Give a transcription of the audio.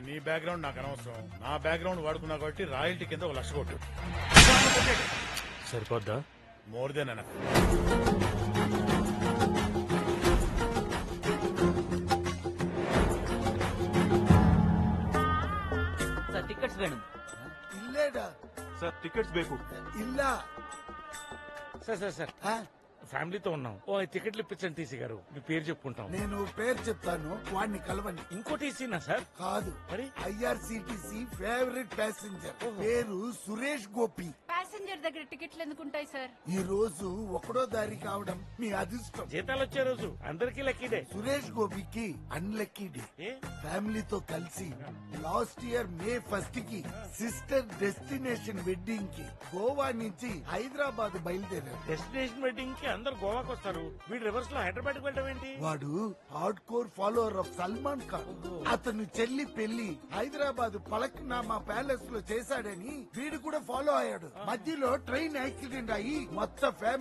నీ బ్యాక్గ్రౌండ్ నాకు అనవసరం. నా బ్యాక్గ్రౌండ్ వాడుకున్నా కాబట్టి రాయల్టీ కింద 1,00,000 కొట్టు. సరిపోద్దా? More than enough. Sir tickets ಬೇಡ. ಇಲ್ಲೇಡಾ సార్ టికెట్స్ బేకు. ಇಲ್ಲ సార్ ఫ్యామిలీతో ఉన్నాం. ఓ టికెట్లు ఇప్పించండి టీసీ గారు. మీ పేరు చెప్పుకుంటాం. నేను పేరు చెప్తాను, వాడిని కలవండి. ఇంకో టీసీనా సార్? కాదు, మరి ఐఆర్సిటిసి ఫేవరెట్ ప్యాసింజర్ పేరు సురేష్ గోపి. ప్యాసింజర్ దగ్గర టికెట్లు ఎందుకుంటాయి సార్? ఈ రోజు 1వ తారీఖు కావడం మీ అదృష్టం. జీతాలు వచ్చే రోజు అందరికీ లక్కీడే. సురేష్ గోపికి అన్లక్కీ డే. ఫ్యామిలీతో కలిసి లాస్ట్ ఇయర్ May 1st కి సిస్టర్ డెస్టినేషన్ వెడ్డింగ్ కి గోవా నుంచి హైదరాబాద్ బయలుదేరారు. డెస్టినేషన్ వెడ్డింగ్ కి అందరు గోవాకి వస్తారు. వీడు రివర్స్ లో హైదరాబాద్ కి వెళ్ళడం ఏంటి? వాడు hard core follower of Salman Khan. అతను చెల్లి పెళ్లి హైదరాబాద్ పలక్నామా ప్యాలెస్ లో చేశాడని వీడు కూడా ఫాలో అయ్యాడు. మధ్యలో ట్రైన్ యాక్సిడెంట్ అయ్యి మొత్తం ఫ్యామిలీ